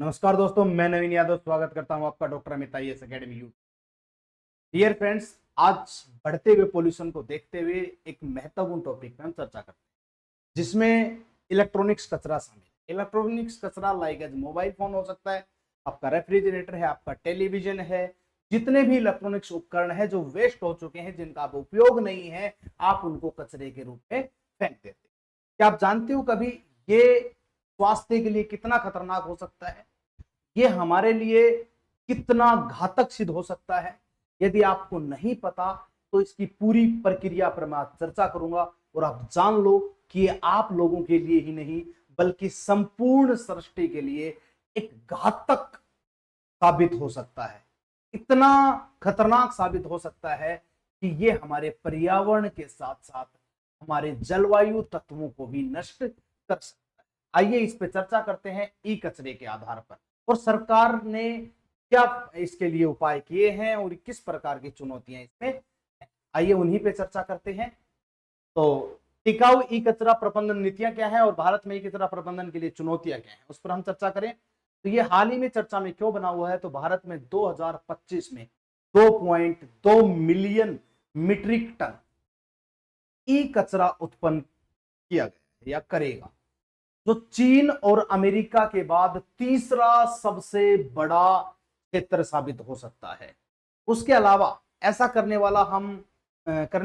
नमस्कार दोस्तों, मैं नवीन यादव स्वागत करता हूं आपका doctor Amit IAS academy YouTube. Dear friends, आज बढ़ते हुए पोल्यूशन को देखते हुए एक महत्वपूर्ण टॉपिक पे हम चर्चा करते हैं, जिसमें इलेक्ट्रॉनिक्स कचरा शामिल है। इलेक्ट्रॉनिक्स कचरा लाइक एज मोबाइल फोन हो सकता है, आपका रेफ्रिजरेटर है, आपका टेलीविजन है, जितने भी इलेक्ट्रॉनिक्स उपकरण है जो वेस्ट हो चुके हैं, जिनका अब उपयोग नहीं है, आप उनको कचरे के रूप में फेंक देते हैं। क्या आप जानते हो कभी ये स्वास्थ्य के लिए कितना खतरनाक हो सकता है? ये हमारे लिए कितना घातक सिद्ध हो सकता है? यदि आपको नहीं पता तो इसकी पूरी प्रक्रिया पर मैं चर्चा करूंगा और आप जान लो कि ये आप लोगों के लिए ही नहीं बल्कि संपूर्ण सृष्टि के लिए एक घातक साबित हो सकता है। इतना खतरनाक साबित हो सकता है कि ये हमारे पर्यावरण के साथ साथ हमारे जलवायु तत्वों को भी नष्ट कर सकता है। आइए इस पे चर्चा करते हैं ई कचरे के आधार पर, और सरकार ने क्या इसके लिए उपाय किए हैं और किस प्रकार की चुनौतियां इसमें। आइए उन्हीं पे चर्चा करते हैं। तो टिकाऊ ई कचरा प्रबंधन नीतियां क्या है और भारत में ई कचरा प्रबंधन के लिए चुनौतियां क्या है, उस पर हम चर्चा करें। तो ये हाल ही में चर्चा में क्यों बना हुआ है, तो भारत में 2025 में 2.2 मिलियन मीट्रिक टन ई कचरा उत्पन्न किया गया है या करेगा, जो चीन और अमेरिका के बाद तीसरा सबसे बड़ा क्षेत्र साबित हो सकता है। उसके अलावा ऐसा करने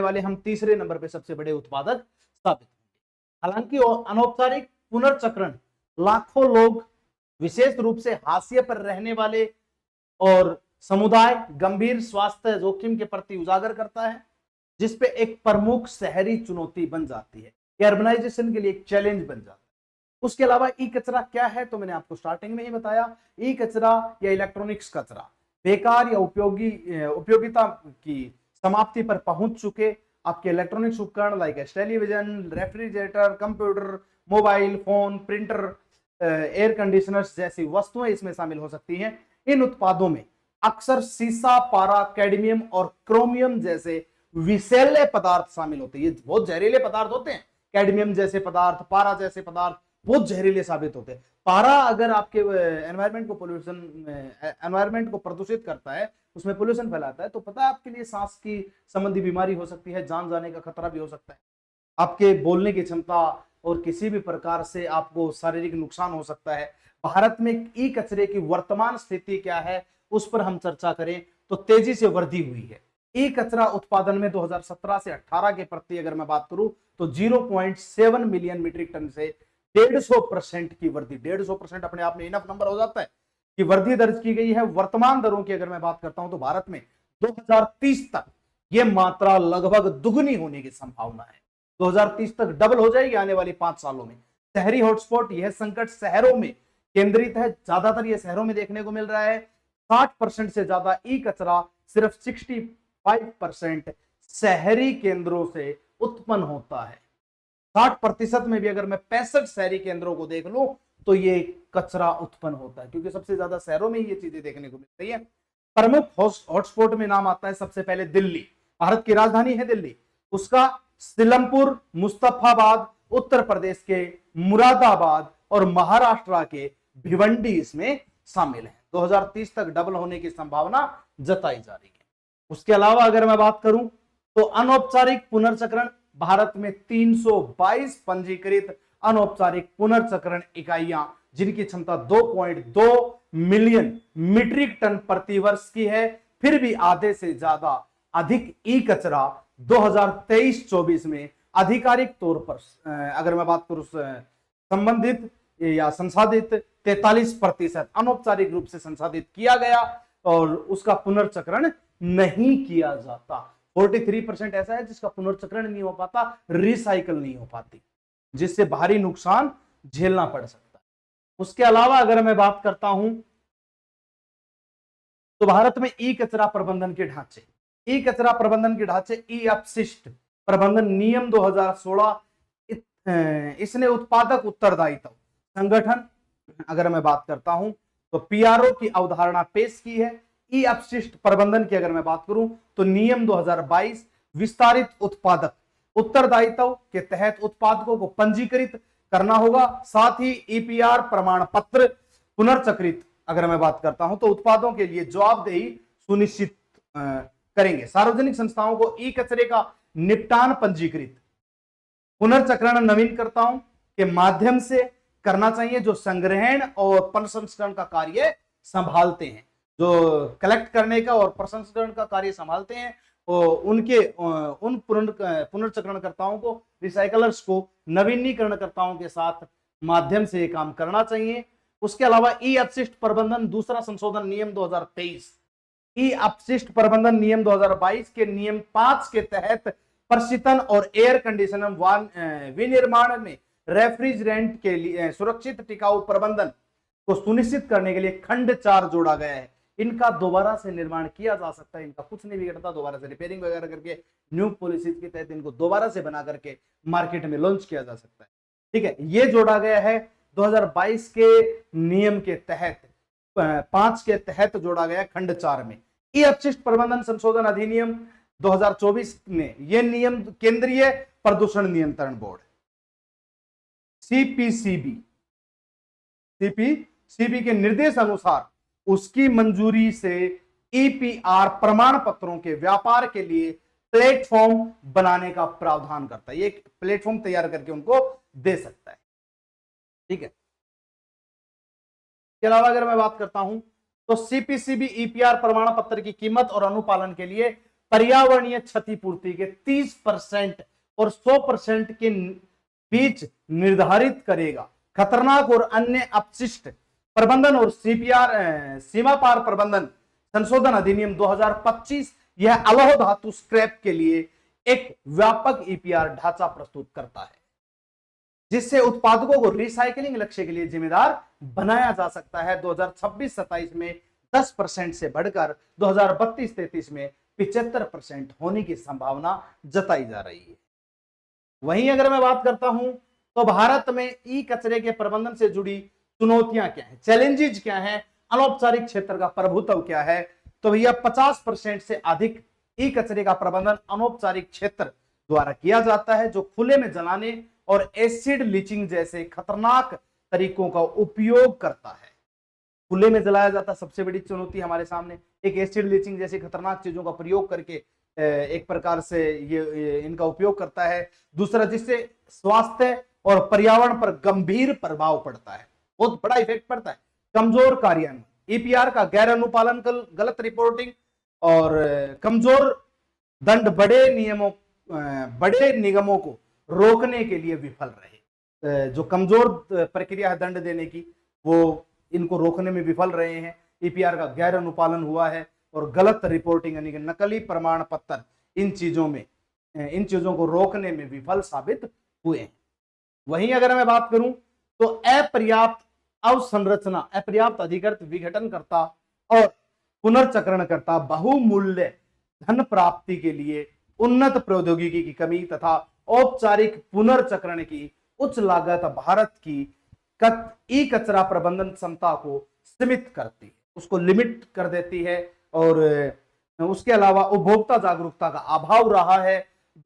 वाले हम तीसरे नंबर पे सबसे बड़े उत्पादक साबित होंगे। हालांकि अनौपचारिक पुनर्चक्रण लाखों लोग, विशेष रूप से हाशिए पर रहने वाले और समुदाय, गंभीर स्वास्थ्य जोखिम के प्रति उजागर करता है, जिसपे एक प्रमुख शहरी चुनौती बन जाती है, अर्बनाइजेशन के लिए एक चैलेंज बन जाता है। उसके अलावा ई कचरा क्या है, तो मैंने आपको स्टार्टिंग में ही बताया। ई कचरा या इलेक्ट्रॉनिक्स कचरा बेकार या उपयोगिता की समाप्ति पर पहुंच चुके आपके इलेक्ट्रॉनिक्स उपकरण like television, refrigerator, computer, mobile phone, printer, air conditioners जैसी वस्तुएं इसमें शामिल हो सकती हैं। इन उत्पादों में अक्सर सीसा, पारा, कैडमियम और क्रोमियम जैसे विषैले पदार्थ शामिल होते हैं। ये बहुत जहरीले पदार्थ होते हैं। कैडमियम जैसे पदार्थ, पारा जैसे पदार्थ बहुत जहरीले साबित होते हैं। पारा अगर आपके एनवायरमेंट को प्रदूषित करता है, उसमें पोल्यूशन फैलाता है, तो पता है आपके लिए सांस की संबंधी बीमारी हो सकती है, जान जाने का खतरा भी हो सकता है, आपके बोलने की क्षमता और किसी भी प्रकार से आपको शारीरिक नुकसान हो सकता है। भारत में ई कचरे की वर्तमान स्थिति क्या है, उस पर हम चर्चा करें तो तेजी से वृद्धि हुई है। ई कचरा उत्पादन में 2017 से 18 के प्रति अगर मैं बात करूं तो 0.7 मिलियन मीट्रिक टन से 150% की वृद्धि। 150% अपने आप में इनफ नंबर हो जाता है कि वृद्धि दर्ज की गई है। वर्तमान दरों की अगर मैं बात करता हूं तो भारत में 2030 तक यह मात्रा लगभग दुगनी होने की संभावना है। 2030 तक डबल हो जाएगी आने वाली 5 सालों में। शहरी हॉटस्पॉट, यह संकट शहरों में केंद्रित है, ज्यादातर यह शहरों में देखने को मिल रहा है। 60% से ज्यादा ई कचरा सिर्फ 65% शहरी केंद्रों से उत्पन्न होता है। 60% में भी अगर मैं 65 शहरी केंद्रों को देख लूं तो ये कचरा उत्पन्न होता है, क्योंकि सबसे ज्यादा शहरों में ये चीजें देखने को मिल रही है। प्रमुख हॉटस्पॉट में नाम आता है सबसे पहले दिल्ली, भारत की राजधानी है दिल्ली, उसका सिलमपुर, मुस्तफाबाद, उत्तर प्रदेश के मुरादाबाद और महाराष्ट्र के भिवंडी इसमें शामिल है। 2030 तक डबल होने की संभावना जताई जा रही है। उसके अलावा अगर मैं बात करूं तो अनौपचारिक पुनर्चक्रण, भारत में 322 पंजीकृत अनौपचारिक पुनर्चक्रण इकाइयां, जिनकी क्षमता 2.2 मिलियन मीट्रिक टन प्रति वर्ष की है। फिर भी आधे से ज्यादा अधिक ई कचरा 2023-24 में आधिकारिक तौर पर अगर मैं बात करूं संबंधित या संसाधित 43% अनौपचारिक रूप से संसाधित किया गया और उसका पुनर्चक्रण नहीं किया जाता। 43% ऐसा है जिसका पुनर्चक्रण नहीं हो पाता, रिसाइकल नहीं हो पाती, जिससे भारी नुकसान झेलना पड़ सकता है। उसके अलावा अगर मैं बात करता हूं तो भारत में ई कचरा प्रबंधन के ढांचे, ई कचरा प्रबंधन के ढांचे ई अपशिष्ट प्रबंधन नियम 2016, इसने उत्पादक उत्तरदायित्व संगठन अगर मैं बात करता हूं तो पीआरओ की अवधारणा पेश की है। ई अपशिष्ट प्रबंधन की अगर मैं बात करूं तो नियम 2022 विस्तारित उत्पादक उत्तरदायित्व के तहत उत्पादकों को पंजीकृत करना होगा। साथ ही ईपीआर प्रमाण पत्र पुनर्चक्रित अगर मैं बात करता हूं तो उत्पादों के लिए जवाबदेही सुनिश्चित करेंगे। सार्वजनिक संस्थाओं को ई कचरे का निपटान पंजीकृत पुनर्चक्रण नवीनकर्ताओं के माध्यम से करना चाहिए, जो संग्रहण और प्रसंस्करण का कार्य संभालते हैं, जो कलेक्ट करने का और प्रसंस्करण का कार्य संभालते हैं, और उनके उन पुनर्चक्रणकर्ताओं को, रिसाइकलर्स को नवीनीकरणकर्ताओं के साथ माध्यम से काम करना चाहिए। उसके अलावा ई अपशिष्ट प्रबंधन दूसरा संशोधन नियम 2023, ई अपशिष्ट प्रबंधन नियम 2022 के नियम 5 के तहत प्रशीतन और एयर कंडीशनर विनिर्माण में रेफ्रिजरेंट के लिए सुरक्षित टिकाऊ प्रबंधन को सुनिश्चित करने के लिए खंड 4 जोड़ा गया है। इनका दोबारा से निर्माण किया जा सकता है, इनका कुछ नहीं बिगड़ता, दोबारा से रिपेयरिंग वगैरह करके न्यू पॉलिसीज के तहत इनको दोबारा से बना करके मार्केट में लॉन्च किया जा सकता है। ठीक है, ये जोड़ा गया है 2022 के नियम के तहत, 5 के तहत जोड़ा गया खंड 4 में। ई अपशिष्ट प्रबंधन संशोधन अधिनियम 2024 में यह नियम केंद्रीय प्रदूषण नियंत्रण बोर्ड सीपीसीबी के निर्देश अनुसार उसकी मंजूरी से ईपीआर प्रमाण पत्रों के व्यापार के लिए प्लेटफॉर्म बनाने का प्रावधान करता है। ये एक प्लेटफॉर्म तैयार करके उनको दे सकता है। ठीक है, इसके अलावा अगर मैं बात करता हूं तो सीपीसीबी ईपीआर प्रमाण पत्र की कीमत और अनुपालन के लिए पर्यावरणीय क्षतिपूर्ति के 30% और 100% के बीच निर्धारित करेगा। खतरनाक और अन्य अपशिष्ट प्रबंधन और सीमा पार प्रबंधन संशोधन अधिनियम 2025 यह अलौह धातु स्क्रैप के लिए एक व्यापक ईपीआर ढांचा प्रस्तुत करता है, जिससे उत्पादकों को रिसाइकलिंग लक्ष्य के लिए जिम्मेदार बनाया जा सकता है। 2026-27 में 10% से बढ़कर 2032-33 में 75% होने की संभावना जताई जा रही है। वहीं अगर मैं बात करता हूं तो भारत में ई कचरे के प्रबंधन से जुड़ी चुनौतियां क्या है, चैलेंजेस क्या है, अनौपचारिक क्षेत्र का प्रभुत्व क्या है, तो भैया 50% से अधिक ई कचरे का प्रबंधन अनौपचारिक क्षेत्र द्वारा किया जाता है, जो खुले में जलाने और एसिड लीचिंग जैसे खतरनाक तरीकों का उपयोग करता है। खुले में जलाया जाता, सबसे बड़ी चुनौती हमारे सामने एक एसिड लीचिंग जैसी खतरनाक चीजों का प्रयोग करके एक प्रकार से ये इनका उपयोग करता है। दूसरा, जिससे स्वास्थ्य और पर्यावरण पर गंभीर प्रभाव पड़ता है, बहुत बड़ा इफेक्ट पड़ता है। कमजोर कार्यान्वयन, ईपीआर का गैर अनुपालन, गलत रिपोर्टिंग और कमजोर दंड बड़े निगमों को रोकने के लिए विफल रहे। जो कमजोर प्रक्रिया है दंड देने की, वो इनको रोकने में विफल रहे हैं। ईपीआर का गैर अनुपालन हुआ है और गलत रिपोर्टिंग यानी कि नकली प्रमाण पत्र इन चीजों को रोकने में विफल साबित हुए हैं। वहीं अगर मैं बात करूं तो अपर्याप्त अवसंरचना, अपर्याप्त अधिकृत विघटनकर्ता और पुनर्चक्रणकर्ता बहुमूल्य धन प्राप्ति के लिए उन्नत प्रौद्योगिकी की कमी तथा औपचारिक पुनर्चक्रण की उच्च लागत भारत की ई कचरा प्रबंधन क्षमता को सीमित करती है, उसको लिमिट कर देती है। और उसके अलावा उपभोक्ता जागरूकता का अभाव रहा है।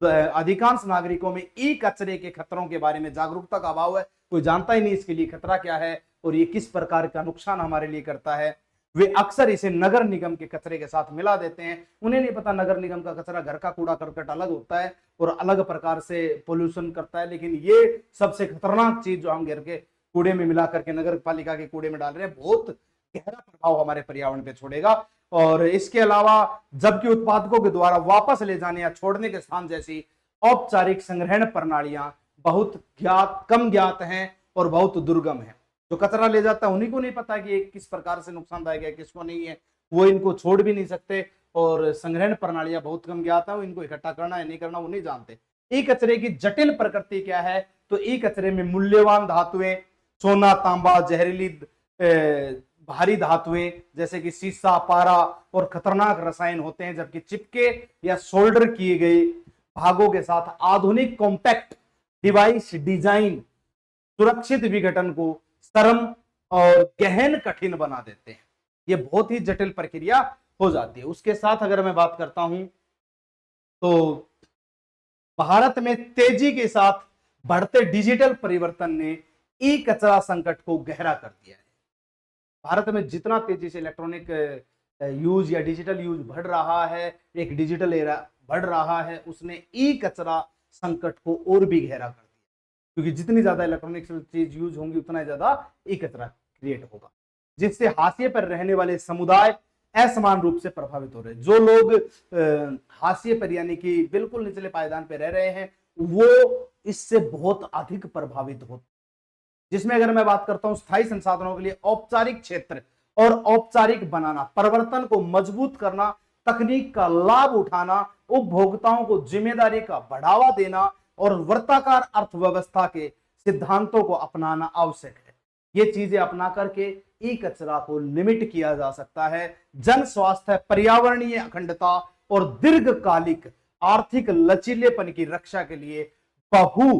अधिकांश नागरिकों में ई कचरे के खतरों के बारे में जागरूकता का अभाव है, कोई जानता ही नहीं इसके लिए खतरा क्या है और ये किस प्रकार का नुकसान हमारे लिए करता है। वे अक्सर इसे नगर निगम के कचरे के साथ मिला देते हैं। उन्हें नहीं पता नगर निगम का कचरा घर का कूड़ा करकट अलग होता है और अलग प्रकार से पोल्यूशन करता है, लेकिन ये सबसे खतरनाक चीज जो हम घर के कूड़े में मिला करके नगर पालिका के कूड़े में डाल रहे हैं, बहुत गहरा प्रभाव हमारे पर्यावरण पे छोड़ेगा। और इसके अलावा जबकि उत्पादकों के द्वारा वापस ले जाने या छोड़ने के स्थान जैसी औपचारिक संग्रहण प्रणालियां बहुत कम ज्ञात हैं और बहुत दुर्गम है। जो कचरा ले जाता है उन्हीं को नहीं पता कि ये किस प्रकार से नुकसानदायक है, किसको नहीं है, वो इनको छोड़ भी नहीं सकते। और संग्रहण प्रणालियां बहुत कम ज्ञात है, इनको इकट्ठा करना है नहीं करना वो नहीं जानते। ई कचरे की जटिल प्रकृति क्या है, तो ई कचरे में मूल्यवान धातुएं, सोना, तांबा, जहरीली भारी धातुएं जैसे कि सीसा, पारा और खतरनाक रसायन होते हैं, जबकि चिपके या सोल्डर किए गए भागों के साथ आधुनिक कॉम्पैक्ट डिवाइस डिजाइन सुरक्षित विघटन को सरल और गहन कठिन बना देते हैं। ये बहुत ही जटिल प्रक्रिया हो जाती है। उसके साथ अगर मैं बात करता हूं तो भारत में तेजी के साथ बढ़ते डिजिटल परिवर्तन ने ई कचरा संकट को गहरा कर दिया है। भारत में जितना तेजी से इलेक्ट्रॉनिक यूज या डिजिटल यूज बढ़ रहा है, एक डिजिटल एरा बढ़ रहा है, उसने ई कचरा संकट को और भी गहरा कर दिया, क्योंकि जितनी ज्यादा इलेक्ट्रॉनिक चीज यूज होंगी उतना ज्यादा ई कचरा क्रिएट होगा, जिससे हाशिए पर रहने वाले समुदाय असमान रूप से प्रभावित हो रहे हैं। जो लोग हाशिए पर यानी कि बिल्कुल निचले पायदान पर रह रहे हैं वो इससे बहुत अधिक प्रभावित होते, जिसमें अगर मैं बात करता हूं स्थायी संसाधनों के लिए औपचारिक क्षेत्र और औपचारिक बनाना, परिवर्तन को मजबूत करना, तकनीक का लाभ उठाना, उपभोक्ताओं को जिम्मेदारी का बढ़ावा देना और वर्ताकार अर्थव्यवस्था के सिद्धांतों को अपनाना आवश्यक है। ये चीजें अपना करके ई कचरा को लिमिट किया जा सकता है। जन स्वास्थ्य, पर्यावरणीय अखंडता और दीर्घकालिक आर्थिक लचीलेपन की रक्षा के लिए बहु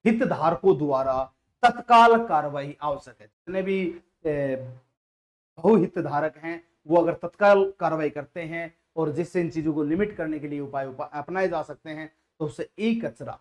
हितधारकों द्वारा तत्काल कार्रवाई आवश्यक है। जितने भी बहु हितधारक हैं वो अगर तत्काल कार्रवाई करते हैं और जिससे इन चीजों को लिमिट करने के लिए उपाय अपनाए जा सकते हैं तो उससे ई कचरा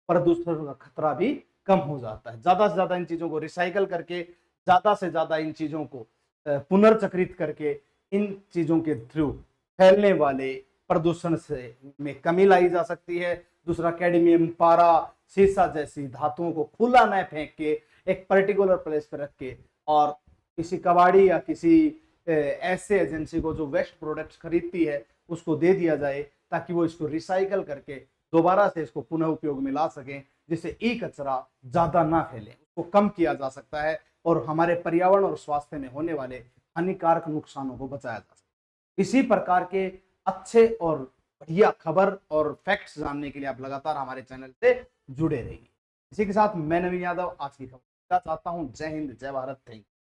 प्रदूषण का खतरा भी कम हो जाता है। ज्यादा से ज्यादा इन चीजों को रिसाइकल करके, ज्यादा से ज्यादा इन चीजों को पुनर्चक्रित करके इन चीजों के थ्रू फैलने वाले प्रदूषण से में कमी लाई जा सकती है। दूसरा, कैडमियम, पारा, सीसा जैसी धातुओं को खुला न फेंक के एक पर्टिकुलर प्लेस पर रख के और किसी कबाड़ी या किसी ऐसे एजेंसी को जो वेस्ट प्रोडक्ट्स खरीदती है उसको दे दिया जाए, ताकि वो इसको रिसाइकल करके दोबारा से इसको पुनः उपयोग में ला सकें, जिससे ई कचरा ज्यादा ना फैले, उसको कम किया जा सकता है और हमारे पर्यावरण और स्वास्थ्य में होने वाले हानिकारक नुकसानों को बचाया जा सकता है। इसी प्रकार के अच्छे और बढ़िया खबर और फैक्ट्स जानने के लिए आप लगातार हमारे चैनल से जुड़े रहिए। इसी के साथ मैं नवीन यादव आज की खबर चाहता हूँ। जय हिंद, जय भारत, थैंक यू।